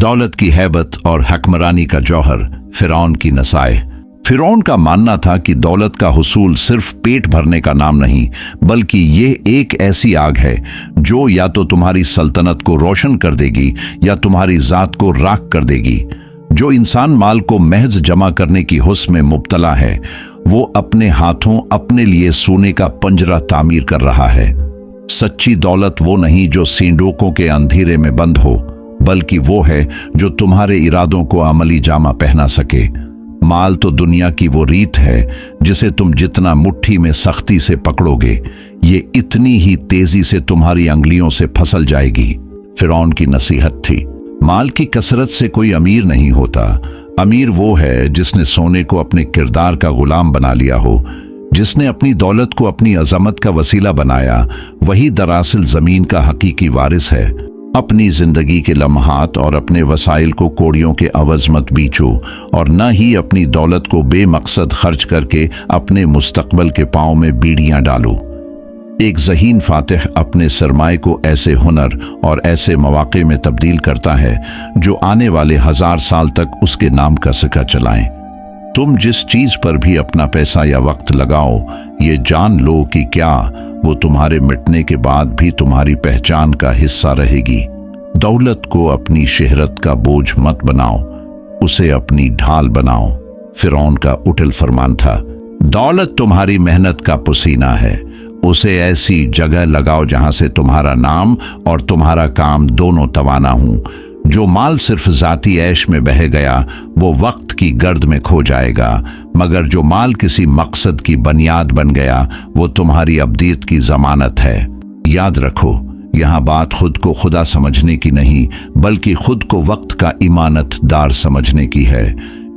दौलत की हैबत और हकमरानी का जौहर, फिरौन की नसाए। फिरौन का मानना था कि दौलत का हुसूल सिर्फ पेट भरने का नाम नहीं, बल्कि ये एक ऐसी आग है जो या तो तुम्हारी सल्तनत को रोशन कर देगी या तुम्हारी जात को राख कर देगी। जो इंसान माल को महज जमा करने की हुस्न में मुब्तला है, वो अपने हाथों अपने लिए सोने का पंजरा तामीर कर रहा है। सच्ची दौलत वो नहीं जो सींडोकों के अंधेरे में बंद हो, बल्कि वो है जो तुम्हारे इरादों को अमली जामा पहना सके। माल तो दुनिया की वो रीत है जिसे तुम जितना मुट्ठी में सख्ती से पकड़ोगे, ये इतनी ही तेजी से तुम्हारी अंगुलियों से फसल जाएगी। फिरौन की नसीहत थी, माल की कसरत से कोई अमीर नहीं होता। अमीर वो है जिसने सोने को अपने किरदार का गुलाम बना लिया हो। जिसने अपनी दौलत को अपनी अजमत का वसीला बनाया, वही दरअसल जमीन का हकीकी वारिस है। अपनी जिंदगी के लम्हात और अपने वसाइल को कोड़ियों के अवज मत बीचो, और न ही अपनी दौलत को बेमकसद खर्च करके अपने मुस्तकबल के पांव में बीड़ियां डालो। एक ज़हीन फातिह अपने सरमाए को ऐसे हुनर और ऐसे मौके में तब्दील करता है जो आने वाले 1000 साल तक उसके नाम का सिक्का चलाएं। तुम जिस चीज पर भी अपना पैसा या वक्त लगाओ, ये जान लो कि क्या वो तुम्हारे मिटने के बाद भी तुम्हारी पहचान का हिस्सा रहेगी। दौलत को अपनी शहरत का बोझ मत बनाओ, उसे अपनी ढाल बनाओ। फिरौन का उठल फरमान था, दौलत तुम्हारी मेहनत का पसीना है, उसे ऐसी जगह लगाओ जहां से तुम्हारा नाम और तुम्हारा काम दोनों तवाना हों। जो माल सिर्फ जाती ऐश में बह गया, वो वक्त की गर्द में खो जाएगा, मगर जो माल किसी मकसद की बुनियाद बन गया, वो तुम्हारी अब्दियत की जमानत है। याद रखो, यहाँ बात खुद को खुदा समझने की नहीं, बल्कि खुद को वक्त का इमानतदार समझने की है।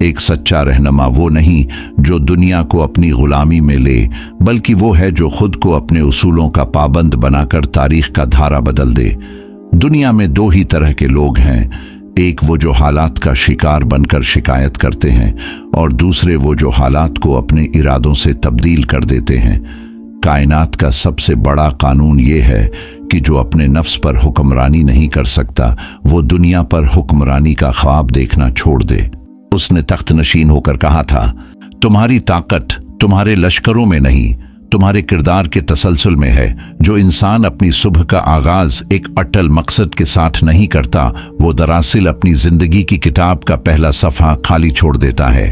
एक सच्चा रहनुमा वो नहीं जो दुनिया को अपनी गुलामी में ले, बल्कि वो है जो खुद को अपने उसूलों का पाबंद बनाकर तारीख का धारा बदल दे। दुनिया में दो ही तरह के लोग हैं, एक वो जो हालात का शिकार बनकर शिकायत करते हैं, और दूसरे वो जो हालात को अपने इरादों से तब्दील कर देते हैं। कायनात का सबसे बड़ा कानून ये है कि जो अपने नफ्स पर हुक्मरानी नहीं कर सकता, वो दुनिया पर हुक्मरानी का ख्वाब देखना छोड़ दे। उसने तख्त नशीन होकर कहा था, तुम्हारी ताकत तुम्हारे लश्करों में नहीं, तुम्हारे किरदार के तसलसल में है। जो इंसान अपनी सुबह का आगाज एक अटल मकसद के साथ नहीं करता, वो दरअसल अपनी जिंदगी की किताब का पहला सफ़ा खाली छोड़ देता है।